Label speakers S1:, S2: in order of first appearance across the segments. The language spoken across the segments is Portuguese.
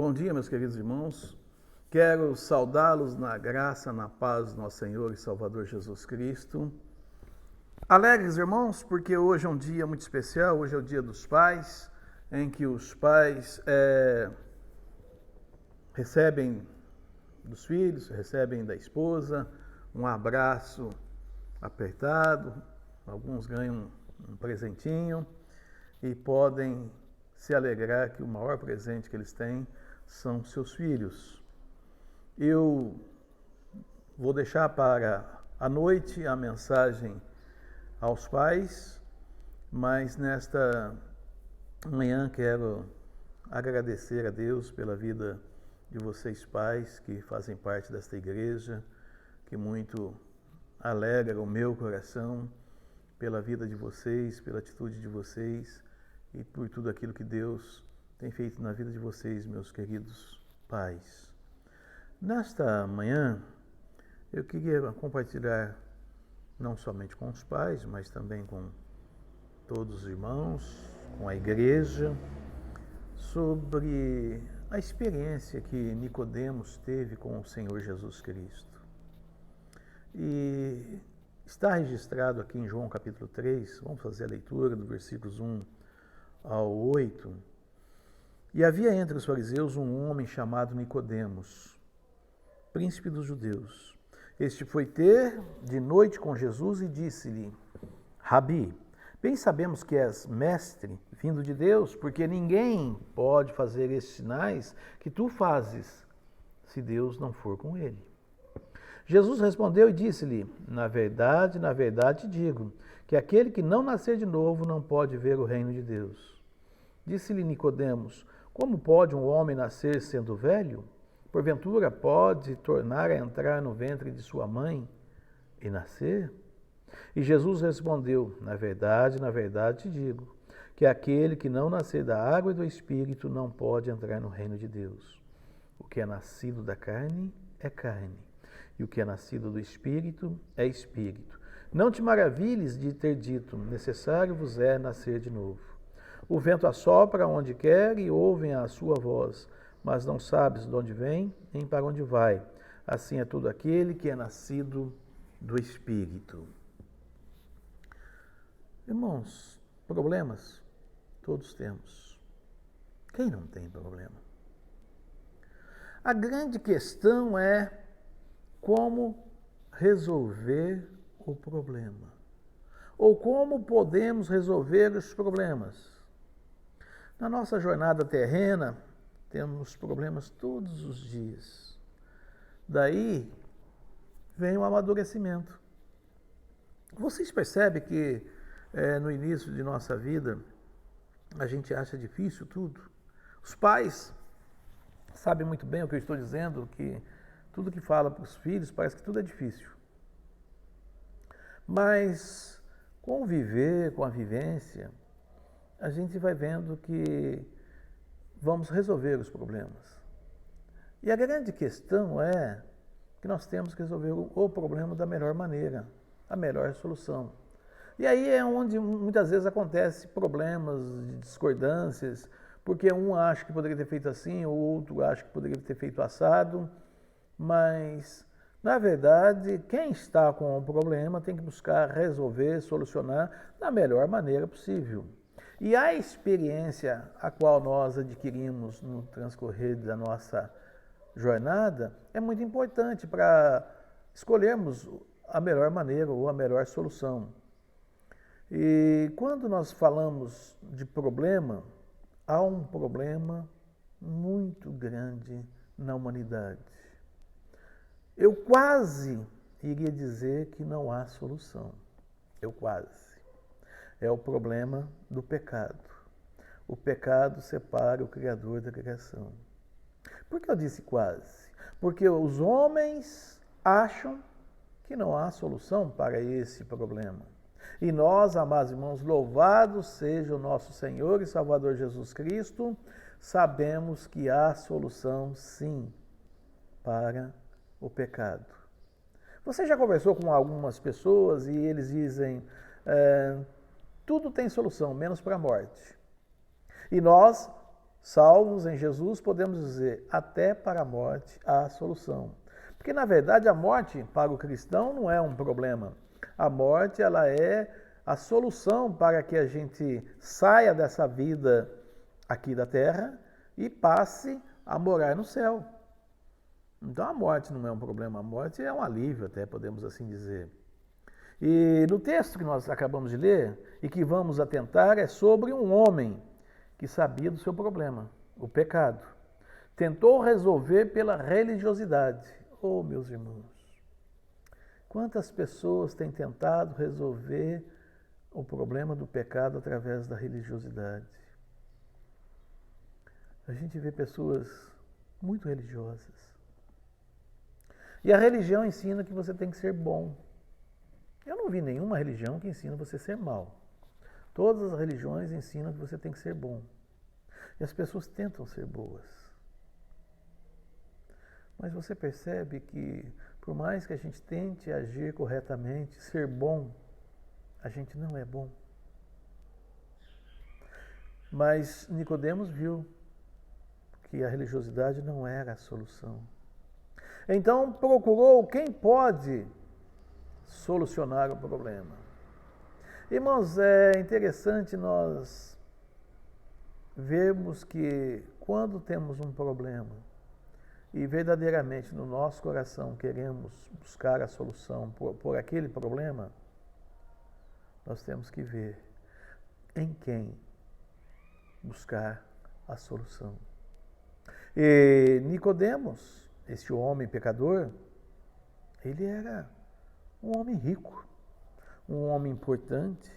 S1: Bom dia, meus queridos irmãos. Quero saudá-los na graça, na paz do nosso Senhor e Salvador Jesus Cristo. Alegres, irmãos, porque hoje é um dia muito especial, hoje é o dia dos pais, em que os pais recebem dos filhos, recebem da esposa um abraço apertado, alguns ganham um presentinho e podem se alegrar que o maior presente que eles têm são seus filhos. Eu vou deixar para a noite a mensagem aos pais, mas nesta manhã quero agradecer a Deus pela vida de vocês pais que fazem parte desta igreja, que muito alegra o meu coração pela vida de vocês, pela atitude de vocês e por tudo aquilo que Deus tem feito na vida de vocês, meus queridos pais. Nesta manhã, eu queria compartilhar não somente com os pais, mas também com todos os irmãos, com a igreja, sobre a experiência que Nicodemos teve com o Senhor Jesus Cristo. E está registrado aqui em João capítulo 3, vamos fazer a leitura do versículos 1 ao 8. E havia entre os fariseus um homem chamado Nicodemos, príncipe dos judeus. Este foi ter de noite com Jesus e disse-lhe: Rabi, bem sabemos que és mestre, vindo de Deus, porque ninguém pode fazer estes sinais que tu fazes, se Deus não for com ele. Jesus respondeu e disse-lhe: na verdade te digo, que aquele que não nascer de novo não pode ver o reino de Deus. Disse-lhe Nicodemos: como pode um homem nascer sendo velho? Porventura pode tornar a entrar no ventre de sua mãe e nascer? E Jesus respondeu: na verdade te digo, que aquele que não nascer da água e do Espírito não pode entrar no reino de Deus. O que é nascido da carne é carne, e o que é nascido do Espírito é Espírito. Não te maravilhes de ter dito: necessário vos é nascer de novo. O vento assopra onde quer e ouvem a sua voz, mas não sabes de onde vem, nem para onde vai. Assim é todo aquele que é nascido do Espírito. Irmãos, problemas todos temos. Quem não tem problema? A grande questão é como resolver o problema. Ou como podemos resolver os problemas. Na nossa jornada terrena, temos problemas todos os dias. Daí vem o amadurecimento. Vocês percebem que no início de nossa vida a gente acha difícil tudo? Os pais sabem muito bem o que eu estou dizendo, que tudo que fala para os filhos parece que tudo é difícil. Mas com o viver, com a vivência, a gente vai vendo que vamos resolver os problemas. E a grande questão é que nós temos que resolver o problema da melhor maneira, a melhor solução. E aí é onde muitas vezes acontecem problemas, discordâncias, porque um acha que poderia ter feito assim, o outro acha que poderia ter feito assado, mas, na verdade, quem está com o problema tem que buscar resolver, solucionar da melhor maneira possível. E a experiência a qual nós adquirimos no transcorrer da nossa jornada é muito importante para escolhermos a melhor maneira ou a melhor solução. E quando nós falamos de problema, há um problema muito grande na humanidade. Eu quase iria dizer que não há solução. É o problema do pecado. O pecado separa o Criador da criação. Por que eu disse quase? Porque os homens acham que não há solução para esse problema. E nós, amados irmãos, louvado seja o nosso Senhor e Salvador Jesus Cristo, sabemos que há solução sim para o pecado. Você já conversou com algumas pessoas e eles dizem: tudo tem solução, menos para a morte. E nós Salvos em Jesus, podemos dizer, até para a morte há solução. Porque, na verdade, a morte para o cristão não é um problema. A morte, ela é a solução para que a gente saia dessa vida aqui da terra e passe a morar no céu. Então, a morte não é um problema. A morte é um alívio, até podemos assim dizer. E no texto que nós acabamos de ler e que vamos atentar é sobre um homem que sabia do seu problema, o pecado. Tentou resolver pela religiosidade. Oh, meus irmãos, quantas pessoas têm tentado resolver o problema do pecado através da religiosidade? A gente vê pessoas muito religiosas. E a religião ensina que você tem que ser bom. Eu não vi nenhuma religião que ensina você a ser mal. Todas as religiões ensinam que você tem que ser bom. E as pessoas tentam ser boas. Mas você percebe que, por mais que a gente tente agir corretamente, ser bom, a gente não é bom. Mas Nicodemos viu que a religiosidade não era a solução. Então procurou quem pode solucionar o problema. Irmãos, é interessante nós vermos que quando temos um problema e verdadeiramente no nosso coração queremos buscar a solução por aquele problema, nós temos que ver em quem buscar a solução. E Nicodemos, esse homem pecador, ele era um homem rico, um homem importante,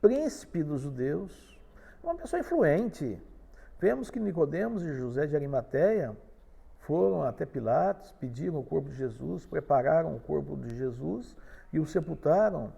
S1: príncipe dos judeus, uma pessoa influente. Vemos que Nicodemos e José de Arimateia foram até Pilatos, pediram o corpo de Jesus, prepararam o corpo de Jesus e o sepultaram.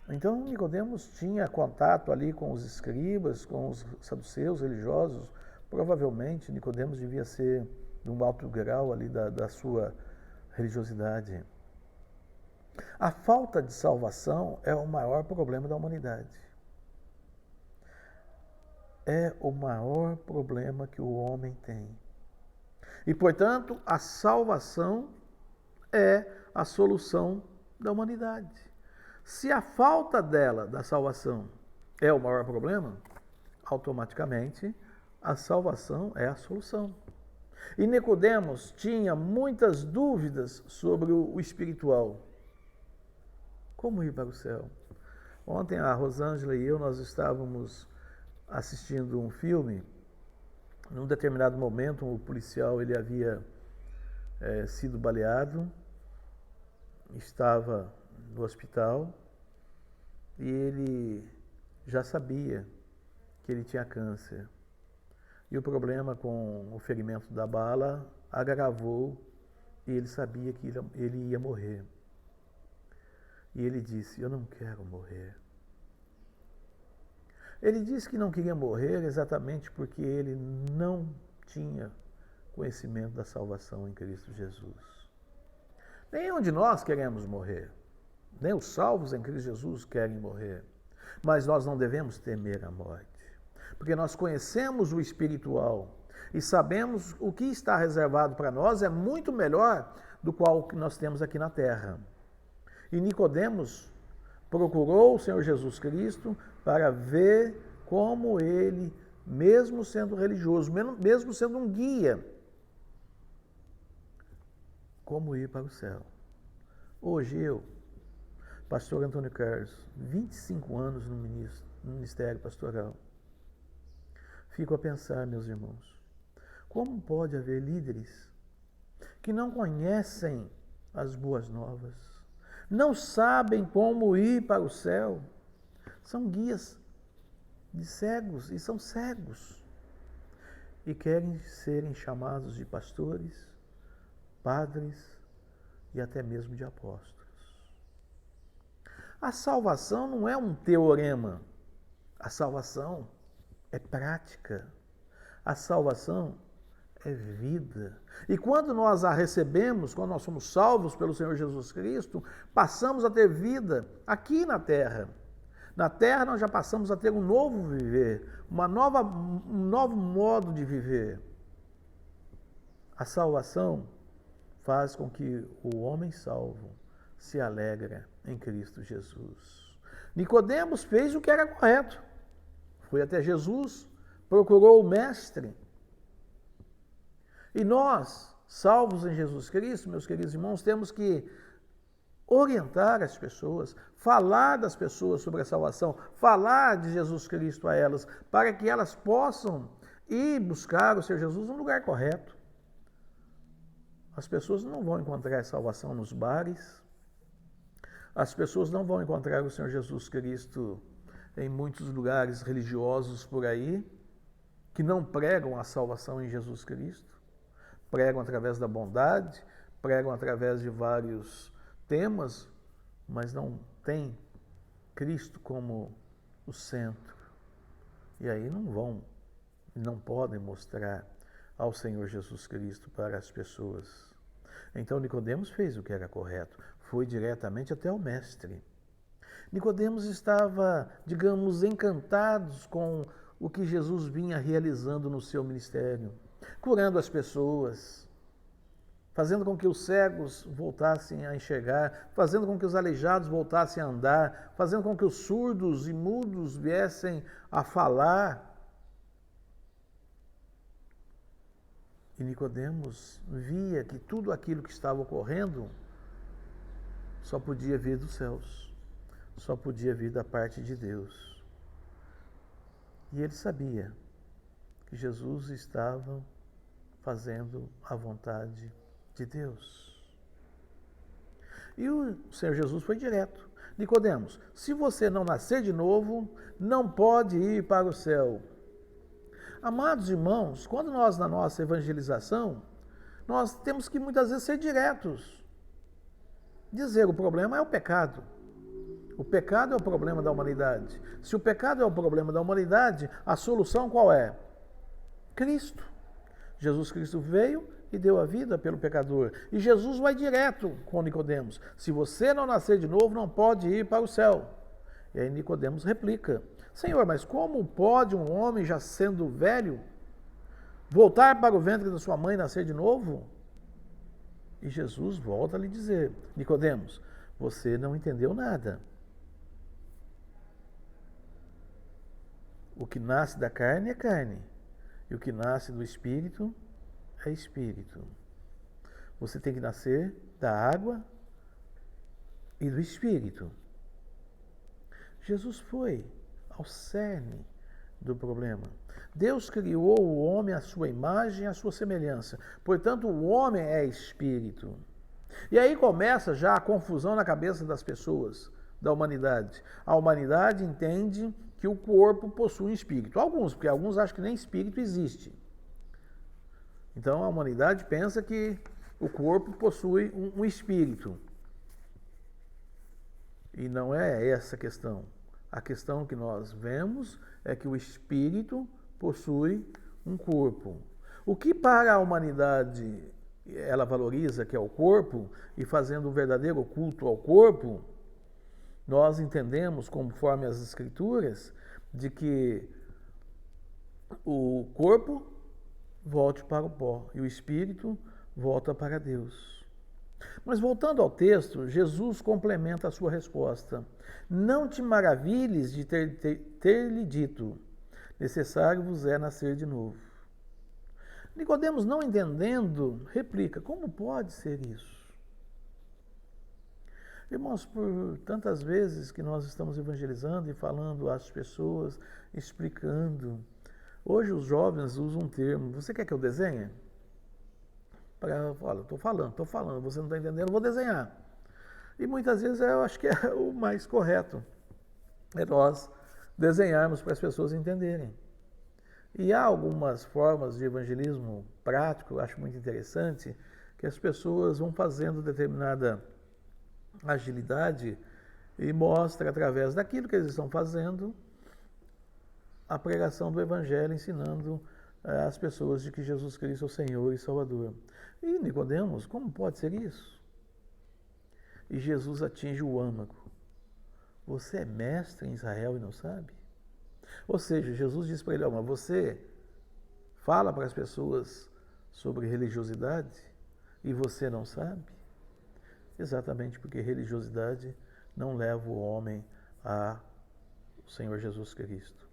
S1: Então Nicodemos tinha contato ali com os escribas, com os saduceus religiosos. Provavelmente Nicodemos devia ser de um alto grau ali da sua religiosidade. A falta de salvação é o maior problema da humanidade. É o maior problema que o homem tem. E, portanto, a salvação é a solução da humanidade. Se a falta dela, da salvação, é o maior problema, automaticamente a salvação é a solução. E Nicodemos tinha muitas dúvidas sobre o espiritual. Como ir para o céu? Ontem a Rosângela e eu, nós estávamos assistindo um filme. Num determinado momento, o policial ele havia sido baleado, estava no hospital e ele já sabia que ele tinha câncer. E o problema com o ferimento da bala agravou e ele sabia que ele ia morrer. E ele disse: eu não quero morrer. Ele disse que não queria morrer exatamente porque ele não tinha conhecimento da salvação em Cristo Jesus. Nenhum de nós queremos morrer. Nem os salvos em Cristo Jesus querem morrer. Mas nós não devemos temer a morte. Porque nós conhecemos o espiritual e sabemos o que está reservado para nós é muito melhor do qual que nós temos aqui na terra. E Nicodemos procurou o Senhor Jesus Cristo para ver como ele, mesmo sendo religioso, mesmo sendo um guia, como ir para o céu. Hoje eu, pastor Antônio Carlos, 25 anos no ministério pastoral, fico a pensar, meus irmãos, como pode haver líderes que não conhecem as boas novas, não sabem como ir para o céu, são guias de cegos e são cegos e querem serem chamados de pastores, padres e até mesmo de apóstolos. A salvação não é um teorema, a salvação é prática, a salvação é vida. E quando nós a recebemos, quando nós somos salvos pelo Senhor Jesus Cristo, passamos a ter vida aqui na terra. Na terra nós já passamos a ter um novo viver, um novo modo de viver. A salvação faz com que o homem salvo se alegre em Cristo Jesus. Nicodemos fez o que era correto. Foi até Jesus, procurou o Mestre. E nós, salvos em Jesus Cristo, meus queridos irmãos, temos que orientar as pessoas, falar das pessoas sobre a salvação, falar de Jesus Cristo a elas, para que elas possam ir buscar o Senhor Jesus no lugar correto. As pessoas não vão encontrar salvação nos bares, as pessoas não vão encontrar o Senhor Jesus Cristo em muitos lugares religiosos por aí, que não pregam a salvação em Jesus Cristo, pregam através da bondade, pregam através de vários temas, mas não tem Cristo como o centro. E aí não podem mostrar ao Senhor Jesus Cristo para as pessoas. Então Nicodemos fez o que era correto, foi diretamente até o Mestre. Nicodemos estava, digamos, encantado com o que Jesus vinha realizando no seu ministério, curando as pessoas, fazendo com que os cegos voltassem a enxergar, fazendo com que os aleijados voltassem a andar, fazendo com que os surdos e mudos viessem a falar. E Nicodemos via que tudo aquilo que estava ocorrendo só podia vir dos céus, só podia vir da parte de Deus. E ele sabia que Jesus estava fazendo a vontade de Deus. E o Senhor Jesus foi direto. Nicodemos, se você não nascer de novo, não pode ir para o céu. Amados irmãos, quando nós, na nossa evangelização, nós temos que muitas vezes ser diretos. Dizer o problema é o pecado. O pecado é o problema da humanidade. Se o pecado é o problema da humanidade, a solução qual é? Cristo. Jesus Cristo veio e deu a vida pelo pecador. E Jesus vai direto com Nicodemos. Se você não nascer de novo, não pode ir para o céu. E aí Nicodemos replica: Senhor, mas como pode um homem já sendo velho voltar para o ventre da sua mãe e nascer de novo? E Jesus volta a lhe dizer: Nicodemos, você não entendeu nada. O que nasce da carne é carne, e o que nasce do espírito é espírito. Você tem que nascer da água e do espírito. Jesus foi ao cerne do problema. Deus criou o homem à sua imagem e à sua semelhança. Portanto, o homem é espírito. E aí começa já a confusão na cabeça das pessoas, da humanidade. A humanidade entende que o corpo possui um espírito. Porque alguns acham que nem espírito existe. Então a humanidade pensa que o corpo possui um espírito. E não é essa a questão. A questão que nós vemos é que o espírito possui um corpo. O que para a humanidade ela valoriza, que é o corpo, e fazendo um verdadeiro culto ao corpo, nós entendemos, conforme as Escrituras, de que o corpo volte para o pó e o espírito volta para Deus. Mas voltando ao texto, Jesus complementa a sua resposta. Não te maravilhes de ter-lhe dito, necessário vos é nascer de novo. Nicodemos, não entendendo, replica: como pode ser isso? Irmãos, por tantas vezes que nós estamos evangelizando e falando às pessoas, explicando. Hoje os jovens usam um termo: você quer que eu desenhe? Olha, estou falando, você não está entendendo, vou desenhar. E muitas vezes eu acho que é o mais correto, é nós desenharmos para as pessoas entenderem. E há algumas formas de evangelismo prático, eu acho muito interessante, que as pessoas vão fazendo determinada agilidade e mostra através daquilo que eles estão fazendo a pregação do Evangelho, ensinando as pessoas de que Jesus Cristo é o Senhor e Salvador. E Nicodemos, como pode ser isso? E Jesus atinge o âmago. Você é mestre em Israel e não sabe? Ou seja, Jesus disse para ele, mas você fala para as pessoas sobre religiosidade e você não sabe? Exatamente porque religiosidade não leva o homem ao Senhor Jesus Cristo.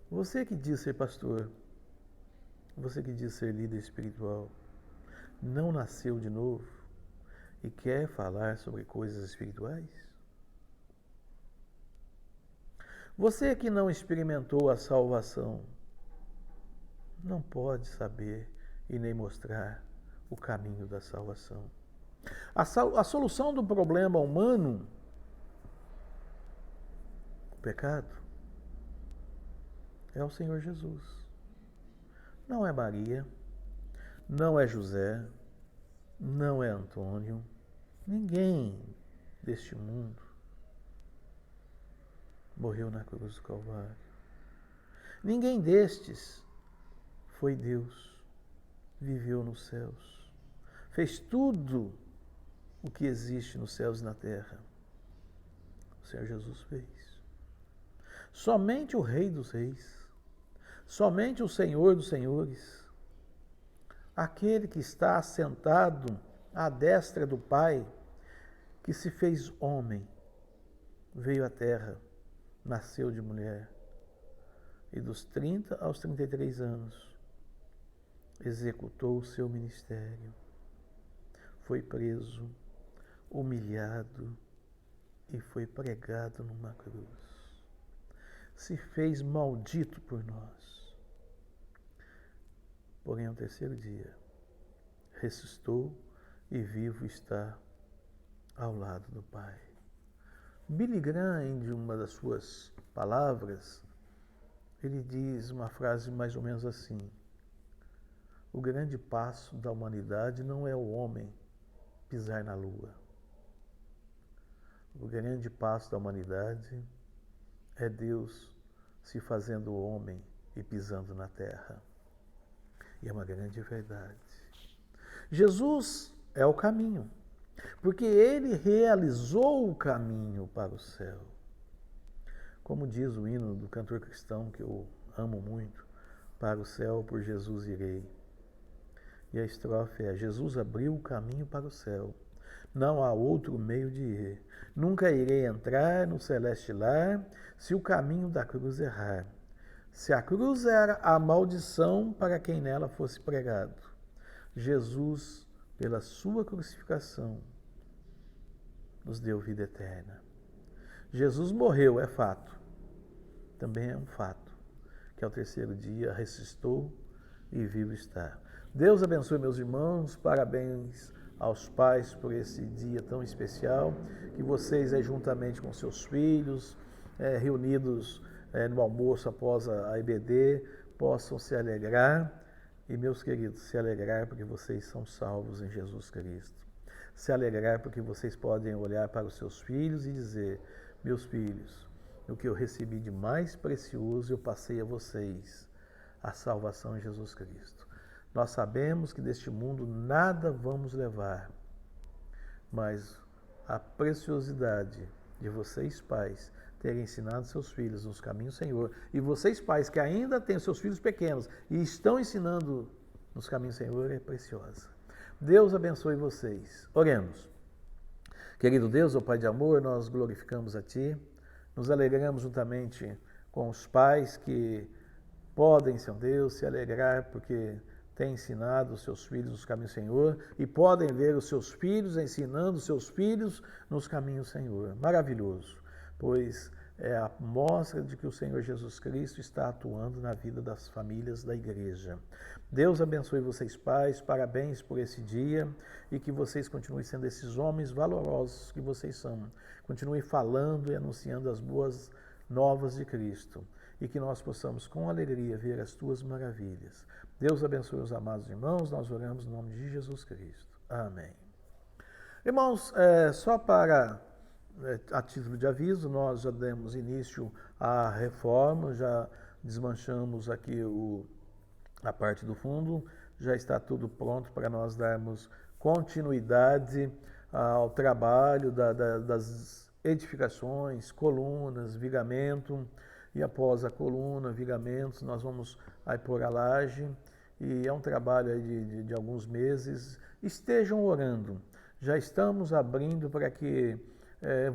S1: Você que diz ser pastor, você que diz ser líder espiritual, não nasceu de novo e quer falar sobre coisas espirituais? Você que não experimentou a salvação, não pode saber e nem mostrar o caminho da salvação. A solução do problema humano, o pecado, é o Senhor Jesus. Não é Maria, não é José, não é Antônio, ninguém deste mundo morreu na cruz do Calvário. Ninguém destes foi Deus, viveu nos céus, fez tudo o que existe nos céus e na terra. O Senhor Jesus fez. Somente o Rei dos Reis, somente o Senhor dos Senhores, aquele que está assentado à destra do Pai, que se fez homem, veio à terra, nasceu de mulher, e dos 30 aos 33 anos, executou o seu ministério, foi preso, humilhado e foi pregado numa cruz. Se fez maldito por nós. Porém, ao terceiro dia, ressuscitou e vivo está ao lado do Pai. Billy Graham, em uma das suas palavras, ele diz uma frase mais ou menos assim: o grande passo da humanidade não é o homem pisar na lua. O grande passo da humanidade é Deus se fazendo homem e pisando na terra. E é uma grande verdade. Jesus é o caminho, porque ele realizou o caminho para o céu. Como diz o hino do cantor cristão, que eu amo muito, para o céu por Jesus irei. E a estrofe é: Jesus abriu o caminho para o céu, não há outro meio de ir. Nunca irei entrar no celeste lar, se o caminho da cruz errar. Se a cruz era a maldição para quem nela fosse pregado, Jesus, pela sua crucificação, nos deu vida eterna. Jesus morreu, é fato. Também é um fato que ao terceiro dia ressuscitou e vivo está. Deus abençoe meus irmãos, parabéns aos pais por esse dia tão especial, que vocês, juntamente com seus filhos, reunidos no almoço após a IBD, possam se alegrar, e meus queridos, se alegrar porque vocês são salvos em Jesus Cristo. Se alegrar porque vocês podem olhar para os seus filhos e dizer: meus filhos, o que eu recebi de mais precioso eu passei a vocês, a salvação em Jesus Cristo. Nós sabemos que deste mundo nada vamos levar, mas a preciosidade de vocês, pais, terem ensinado seus filhos nos caminhos do Senhor, e vocês, pais, que ainda têm seus filhos pequenos e estão ensinando nos caminhos do Senhor, é preciosa. Deus abençoe vocês. Oremos. Querido Deus, ó Pai de amor, nós glorificamos a Ti, nos alegramos juntamente com os pais que podem, Senhor Deus, se alegrar porque têm ensinado os seus filhos nos caminhos do Senhor e podem ver os seus filhos ensinando os seus filhos nos caminhos do Senhor. Maravilhoso, pois é a mostra de que o Senhor Jesus Cristo está atuando na vida das famílias da igreja. Deus abençoe vocês, pais, parabéns por esse dia e que vocês continuem sendo esses homens valorosos que vocês são. Continuem falando e anunciando as boas novas de Cristo e que nós possamos com alegria ver as tuas maravilhas. Deus abençoe os amados irmãos, nós oramos no nome de Jesus Cristo. Amém. Irmãos, só para a título de aviso, nós já demos início à reforma, já desmanchamos aqui a parte do fundo, já está tudo pronto para nós darmos continuidade ao trabalho das edificações, colunas, vigamento, e após a coluna, vigamentos, nós vamos aí pôr a laje, e é um trabalho aí de alguns meses. Estejam orando, já estamos abrindo para que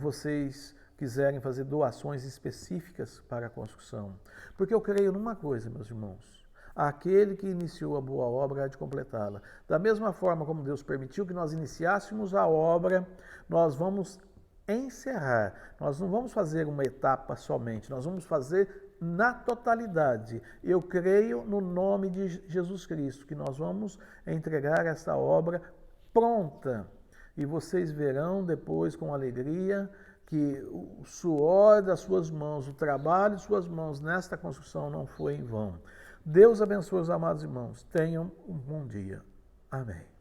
S1: vocês quiserem fazer doações específicas para a construção. Porque eu creio numa coisa, meus irmãos, aquele que iniciou a boa obra há de completá-la. Da mesma forma como Deus permitiu que nós iniciássemos a obra, nós vamos encerrar. Nós não vamos fazer uma etapa somente, nós vamos fazer na totalidade. Eu creio no nome de Jesus Cristo, que nós vamos entregar essa obra pronta. E vocês verão depois com alegria que o suor das suas mãos, o trabalho de suas mãos nesta construção não foi em vão. Deus abençoe os amados irmãos. Tenham um bom dia. Amém.